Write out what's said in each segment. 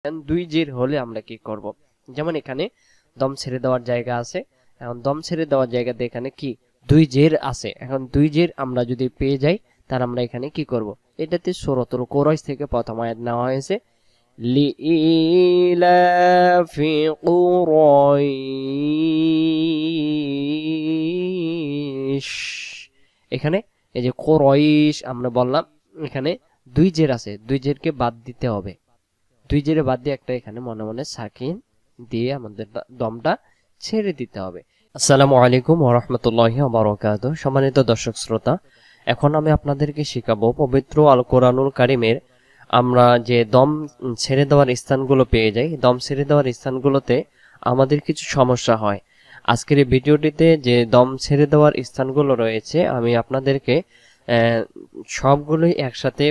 দুই জের হলে আমরা কি করব? যেমন এখানে দম ছেড়ে দেওয়ার জায়গা আছে, এখন দম ছেড়ে দেওয়ার জায়গাতে এখানে কি দুই জের আছে। এখন দুই জের আমরা যদি পেয়ে যাই তাহলে আমরা এখানে কি করব? এটাতে সূরাতুল কুরাইশ থেকে প্রথম আয়াত নেওয়া হয়েছে, লিইলাফি কুরাইশ। এখানে এই যে কুরাইশ আমরা বললাম, এখানে দুই জের আছে, দুই জেরকে বাদ দিতে হবে। দুই জেরে বাদ দিয়ে একটা এখানে মনে মনে সাকিন দিয়ে আমাদের দমটা ছেড়ে দিতে হবে। আসসালামু আলাইকুম ওয়া রাহমাতুল্লাহি ওয়া বারাকাতুহু। সম্মানিত দর্শক শ্রোতা, এখন আমি আপনাদেরকে শেখাবো পবিত্র আল কোরআনুল কারীমের আমরা যে দম ছেড়ে দেওয়ার স্থানগুলো পেয়ে যাই, দম ছেড়ে দেওয়ার স্থানগুলোতে আমাদের কিছু সমস্যা হয়। আজকের এই ভিডিওটিতে যে দম ছেড়ে দেওয়ার স্থানগুলো রয়েছে আমি আপনাদেরকে সবগুলোই একসাথে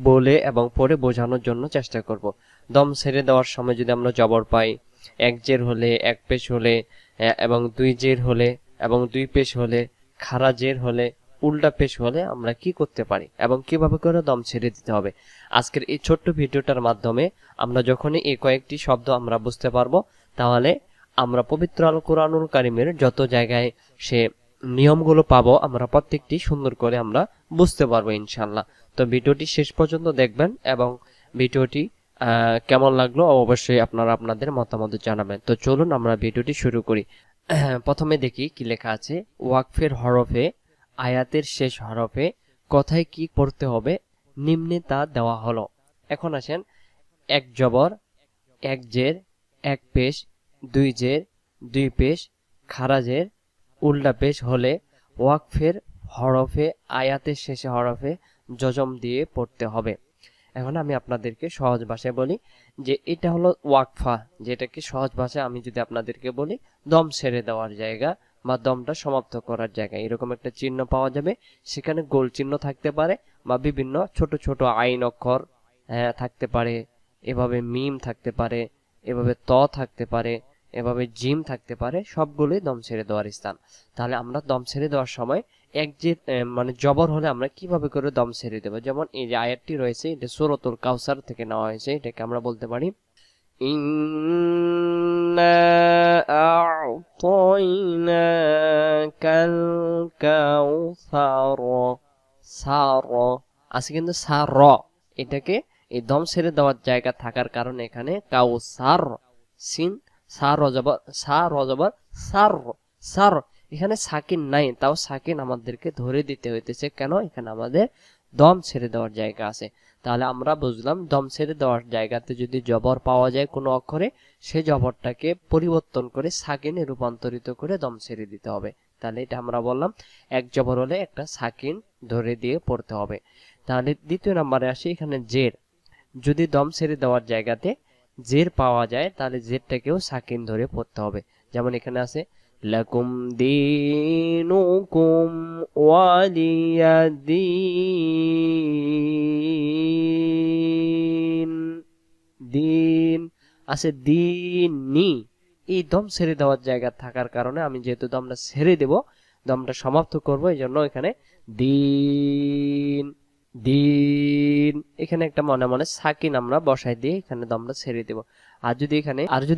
বলে এবং পড়ে বোঝানোর জন্য চেষ্টা করব। দম ছেড়ে দেওয়ার সময় যদি আমরা জবর পাই, এক জের হলে, এক পেশ হলে এবং দুই জের হলে এবং দুই পেশ হলে, খাড়া জের হলে, উল্টা পেশ হলে আমরা কি করতে পারি এবং কিভাবে করে দম ছেড়ে দিতে হবে, আজকের এই ছোট্ট ভিডিওটার মাধ্যমে আমরা যখনই এই কয়েকটি শব্দ আমরা বুঝতে পারবো, তাহলে আমরা পবিত্র আল কোরআনুল কারীমের যত জায়গায় সে নিয়মগুলো পাবো আমরা প্রত্যেকটি সুন্দর করে আমরা বুঝতে পারবো ইনশাআল্লাহ। তো ভিডিওটি শেষ পর্যন্ত দেখবেন এবং ভিডিওটি কেমন লাগলো অবশ্যই আপনারা আপনাদের মতামত জানাবেন। তো চলুন আমরা ভিডিওটি শুরু করি। প্রথমে দেখি কি লেখা আছে। ওয়াকফের হরফে, আয়াতের শেষ হরফে কোথায় কি পড়তে হবে নিম্নে তা দেওয়া হলো। এখন আসেন, এক জবর, এক জের, এক পেশ, দুই জের, দুই পেশ, খাড়া জের, উল্টা পেশ হলে ওয়াকফের হরফে, আয়াতের শেষে হরফে জজম দিয়ে পড়তে হবে। এখন আমি আপনাদেরকে সহজ ভাষায় বলি যে এটা হলো ওয়াকফা, যেটাকে সহজ ভাষায় আমি যদি আপনাদেরকে বলি দম ছেড়ে দেওয়ার জায়গা বা দমটা সমাপ্ত করার জায়গা। এরকম একটা চিহ্ন পাওয়া যাবে, সেখানে গোল চিহ্ন থাকতে পারে বা বিভিন্ন ছোট ছোট আইন অক্ষর থাকতে পারে, এভাবে মিম থাকতে পারে, এভাবে ত থাকতে পারে, এভাবে জিম থাকতে পারে, সবগুলোই দম ছেড়ে দেওয়ার স্থান। তাহলে আমরা দম ছেড়ে দেওয়ার সময় এক যে মানে জবর হলে আমরা কিভাবে করে দম ছেড়ে দেবো, যেমন এই যে আয়াতটি রয়েছে এটা সূরাতুল কাউসার থেকে নেওয়া হয়েছে, এটাকে আমরা বলতে পারি ইন্না আ'তাইনাকাল কাউসার। সার আছে কিন্তু সার, এটাকে এই দম ছেড়ে দেওয়ার জায়গা থাকার কারণে এখানে কাউসার, সিন সার রজবর, সার রজবর সার, সার এখানে সাকিন নাই, তাও সাকিন আমাদেরকে ধরে দিতে হইতেছে কেন? এখানে আমাদের দম ছেড়ে দেওয়ার জায়গা আছে। তাহলে আমরা বুঝলাম দম ছেড়ে দেওয়ার জায়গাতে যদি জবর পাওয়া যায় কোনো অক্ষরে, সেই জবরটাকে পরিবর্তন করে সাকিনে রূপান্তরিত করে দম ছেড়ে দিতে হবে। তাহলে এটা আমরা বললাম এক জবর হলে একটা সাকিন ধরে দিয়ে পড়তে হবে। তাহলে দ্বিতীয় নম্বরে আসি, এখানে জের, যদি দম ছেড়ে দেওয়ার জায়গাতে জের পাওয়া যায় তাহলে জেরটাকেও সাকিন ধরে পড়তে হবে। যেমন এখানে আছে লাকুম দীনুকুম ওয়ালিয়াদ্দিন, দিন আছে দিননি, এই দম ছেড়ে দেওয়ার জায়গা থাকার কারণে আমি যেহেতু দমটা ছেড়ে দেব, দমটা সমাপ্ত করব, এই জন্য এখানে দিন, দিন এখানে একটা মনে মনে সাকিন আমরা বসাই দিয়ে এখানে দমটা ছেড়ে দেব। আর যদি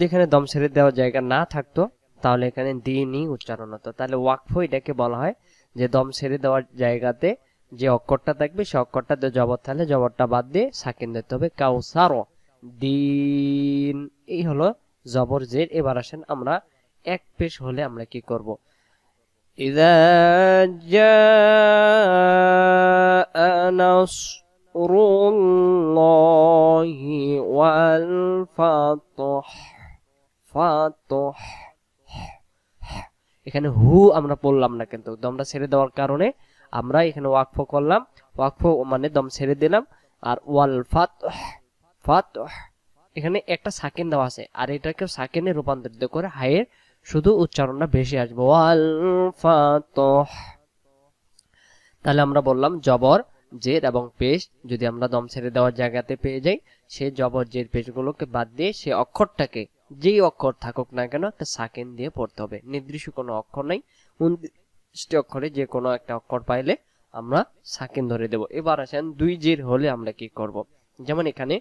এখানে দম ছেড়ে দেওয়ার জায়গা না থাকতো তাহলে এখানে দিনই উচ্চারণ হতো। তাহলে ওয়াকফ এটাকে বলা হয় যে দম ছেড়ে দেওয়ার জায়গাতে যে অক্ষরটা থাকবে সে অক্ষরটাতে জবর থাকলে জবরটা বাদ দিয়ে সাকিন দিতে হবে, কাউসার দিন। এই হলো জবর জের। এবার আসেন আমরা এক পেশ হলে আমরা কি করব। ইযা জাআ নাসরুল্লাহি ওয়াল ফাতহ, ফাতহ এখানে হু আমরা পড়লাম না, কিন্তু দমটা ছেড়ে দেওয়ার কারণে আমরা এখানে ওয়াকফ করলাম, ওয়াকফ মানে দম ছেড়ে দিলাম। আর ওয়াল ফাতহ, ফাতহ এখানে একটা সাকিন দেওয়া আছে, আর এটাকে সাকিনে রূপান্তরিত করে হায়ের শুধু উচ্চারণটা বেশি আসবে, ওয়াল ফাতহ। তাহলে আমরা বললাম জবর জের এবং পেশ যদি আমরা দম ছেড়ে দেওয়ার জায়গাতে পেয়ে যাই, সে জবর জের পেশগুলোকে বাদ দিয়ে সে অক্ষরটাকে যেই অক্ষর থাকুক না কেন একটা সাকিন দিয়ে পড়তে হবে। নির্দিষ্ট কোনো অক্ষর নাই, 29টি অক্ষরে যে কোনো একটা অক্ষর পাইলে আমরা সাকিন ধরে দেব। এবার আসেন দুই জের হলে আমরা কি করব। যেমন এখানে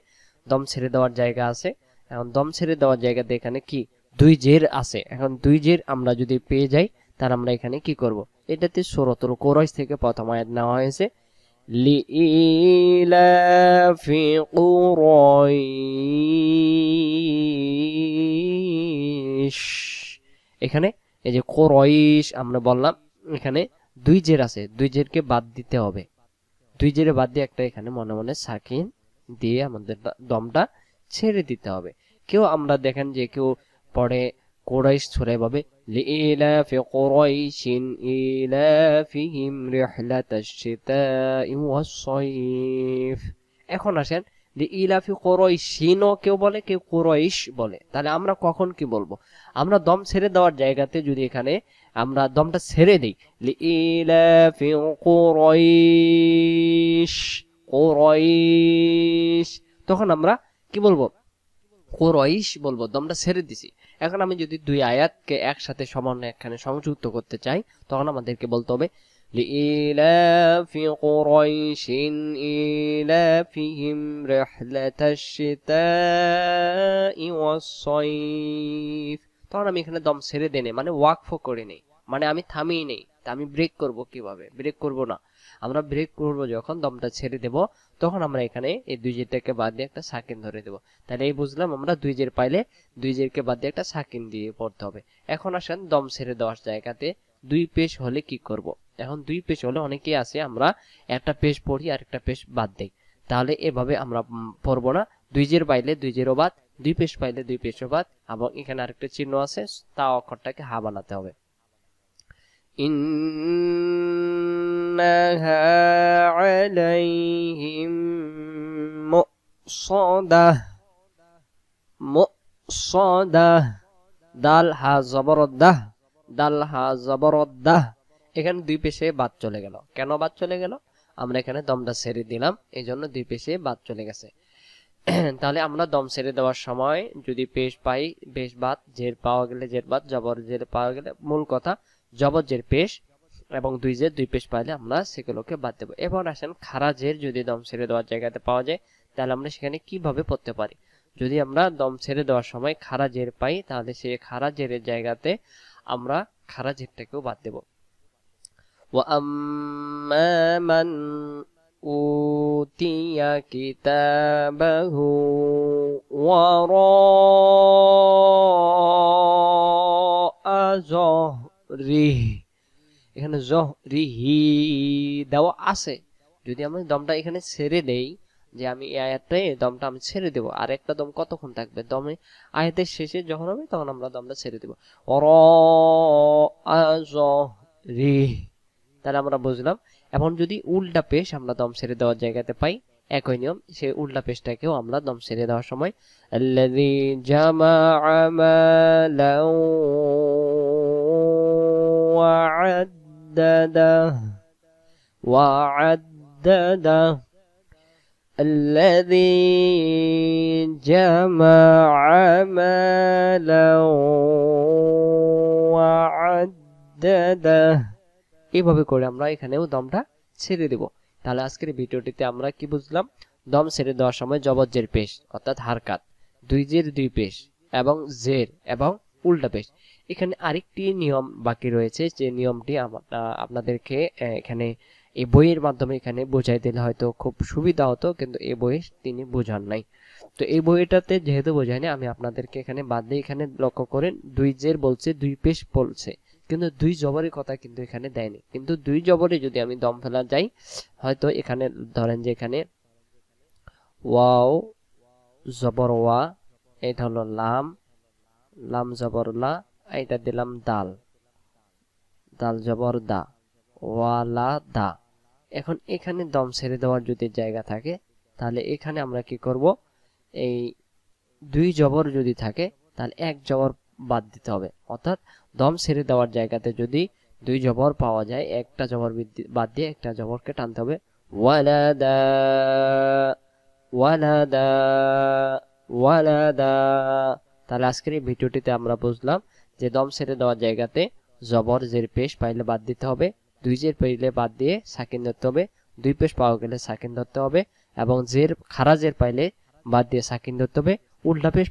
দম ছেড়ে দেওয়ার জায়গা আছে, এখন দম ছেড়ে দেওয়ার জায়গাতে এখানে কি দুই জের আছে। এখন দুই জের আমরা যদি পেয়ে যাই তাহলে আমরা এখানে কি করব, এটাতে সূরাতুল কুরাইশ থেকে প্রথম আয়াত নেওয়া হয়েছে, লিইলাফি কুরাইশ। এখানে এই যে কুরাইশ আমরা বললাম, এখানে দুই জের আছে, দুই জেরকে বাদ দিতে হবে। দুই জেরে বাদ দিয়ে একটা এখানে মনে মনে সাকিন দিয়ে আমাদের দমটা ছেড়ে দিতে হবে। কেউ আমরা দেখেন যে কেউ পড়ে কুরাইশ ছড়ে ভাবে লিইলাফি কুরাইশিন ইলাফিহিম রিহলাতাশ শিতাই ওয়াস-সাইফ। এখন আসেন লিইলাফি কুরাইশিনও কেউ বলে, কেউ কুরাইশ বলে। তাহলে আমরা কখন কি বলবো? আমরা দম ছেড়ে দেওয়ার জায়গাতে যদি এখানে আমরা দমটা ছেড়ে দেই, লিইলাফি কুরাইশ কুরাইশ, তখন আমরা কি বলবো? কুরাইশ বলবো, দমটা ছেড়ে দিছি। এখন আমি যদি দুই আয়াতকে একসাথে সমন্বয়ে এখানে সংযুক্ত করতে চাই, তখন আমাদেরকে বলতে হবে লিইলাফি কুরাইশিন ইলাফিহিম রিহলাতাশ শিতাই ওয়াস-সাইফ। তখন আমি এখানে দম ছেড়ে দেই, মানে ওয়াকফ করে নেই, মানে আমি থামিয়ে নেই। তা আমি ব্রেক করব কিভাবে? ব্রেক করব না, আমরা ব্রেক করব যখন দমটা ছেড়ে দেব, তখন আমরা এখানে এই দুই জেরটাকে বাদ দিয়ে একটা সাকিন ধরে দেব। তাহলে এই বুঝলাম আমরা দুই জের পাইলে দুই জেরকে বাদ দিয়ে একটা সাকিন দিয়ে পড়তে হবে। এখন আসেন দম ছেড়ে দেওয়ার জায়গাতে দুই পেশ হলে কি করব? এখন দুই পেশ হলে অনেকেই আছে আমরা একটা পেশ পড়ি আর একটা পেশ বাদ দেই। তাহলে এভাবে আমরা পড়বো না। দুই জের পাইলে দুই জেরও বাদ, দুই পেশ পাইলে দুই পেশও বাদ, এবং এখানে আরেকটা চিহ্ন আছে, তা অক্ষরটাকে হা বানাতে হবে। ইন্নাহা আলাইহিম মুসাদাহ, মুসাদাহ, দাল হা জবরদাহ, দাল হা জবরদাহ। এখানে দুই পেশে বাদ চলে গেল। কেন বাদ চলে গেল? আমরা এখানে দমটা ছেড়ে দিলাম, এই জন্য দুই পেশে বাদ চলে গেছে। তাহলে আমরা দম ছেড়ে দেওয়ার সময় যদি পেশ পাই, পেশ বাদ, জের পাওয়া গেলে জের বাদ, জবর জের পাওয়া গেলে, মূল কথা জবর জের পেশ এবং দুই জের দুই পেশ পাইলে আমরা সেগুলোকে বাদ দেবো। এবার আসেন খারা জের যদি দম ছেড়ে দেওয়ার জায়গাতে পাওয়া যায়, তাহলে আমরা সেখানে কিভাবে পড়তে পারি? যদি আমরা দম ছেড়ে দেওয়ার সময় খারা জের পাই, তাহলে সেই খারা জেরের জায়গাতে আমরা খারা জেরটাকেও বাদ দেব। ওয়া আম্মা মান উতিয়া কিতাবাহু ওয়ারা যহরিহি, এখানে যহরিহি দেওয়া আছে। যদি আমি দমটা এখানে ছেড়ে দেই, যে আমি এই আয়াতটাই দমটা আমি ছেড়ে দেব, আর একটা দম কতক্ষণ থাকবে? দমে আয়াতের শেষে যখন হবে তখন আমরা দমটা ছেড়ে দেব, ওয়ারা যহরিহি। তাহলে আমরা বুঝলাম। এখন যদি উল্টা পেশ আমরা দম ছেড়ে দেওয়ার জায়গাতে পাই, একই নিয়ম, সেই উল্টা পেশটাকেও আমরা দম ছেড়ে দেওয়ার সময় আল্লাযী জামাআ মালান ওয়া আদ্দাদাহ, ওয়া আদ্দাদাহ, আল্লাযী জামাআ মালান ওয়া আদ্দাদাহ। এইভাবে করে আমরা এখানেও দমটা ছেড়ে দেব। তাহলে আজকের ভিডিওটিতে আমরা কি বুঝলাম? দম ছেড়ে দেওয়ার সময় জবর জের পেশ অর্থাৎ হারকাত, দুই জের দুই পেশ এবং জের এবং উল্টা পেশ। এখানে আরেকটি নিয়ম বাকি রয়েছে, যে নিয়মটি আপনাদেরকে এখানে এই বইয়ের মাধ্যমে এখানে বোঝাই দিলে হয়তো খুব সুবিধা হতো, কিন্তু এই বইয়ে তিনি বোঝান নাই। তো এই বইটাতে যেহেতু বোঝায়নি, আমি আপনাদেরকে এখানে বাদ দিয়ে এখানে লক্ষ্য করেন দুই জের বলছে, দুই পেশ বলছে, কিন্তু দুই জবরের কথা কিন্তু এখানে দেয়নি। কিন্তু দুই জবরে যদি আমি দম ফেলা যাই, হয়তো এখানে ধরেন যে এখানে ওয়াও জবর ওয়া, এটা হলো লাম, লাম জবর লা, এটা দিলাম দাল, দাল জবর দা, ওয়ালা দা। এখন এখানে দম ছেড়ে দেওয়ার যদি জায়গা থাকে, তাহলে এখানে আমরা কি করব? এই দুই জবর যদি থাকে তাহলে এক জবর বাদ দিতে হবে, অর্থাৎ দম ছেড়ে দেওয়ার জায়গাতে যদি দুই জবর পাওয়া যায়, একটা জবর বাদ দিয়ে একটা জবরকে টানতে হবে, ওয়ালাদা, ওয়ালাদা, ওয়ালাদা। তাহলে আজকের এই ভিডিওটিতে আমরা বুঝলাম যে দম ছেড়ে দেওয়ার জায়গাতে জবর জের পেশ পাইলে বাদ দিতে হবে, দুই জের পাইলে বাদ দিয়ে সাকিন ধরতে হবে, দুই পেশ পাওয়া গেলে সাকিন ধরতে হবে, এবং জের খারাজের পাইলে বাদ দিয়ে সাকিন ধরতে হবে, উল্টা পেশ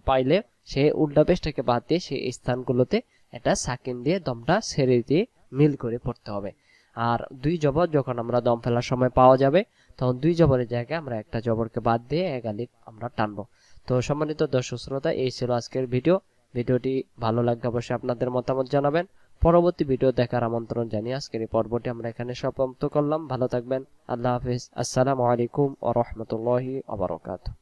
পাইলে সে উল্টা পেশটাকে বাদ দিয়ে সেই স্থানগুলোতে একটা সাকিন দিয়ে দমটা ছেড়ে দিয়ে মিল করে পড়তে হবে। আর দুই জবর যখন আমরা দম ফেলার সময় পাওয়া যাবে তখন দুই জবরের জায়গায় আমরা একটা জবরকে বাদ দিয়ে এক আলিফ আমরা টানবো। তো সম্মানিত দর্শক শ্রোতা, এই ছিল আজকের ভিডিওটি ভালো লাগলে অবশ্যই আপনাদের মতামত জানাবেন। পরবর্তী ভিডিও দেখার আমন্ত্রণ জানিয়ে আজকের এই পর্বটি আমরা এখানে সমাপ্ত করলাম। ভালো থাকবেন। আল্লাহ হাফিজ। আসসালামু আলাইকুম ওয়া রাহমাতুল্লাহি ওয়া বারাকাতুহু।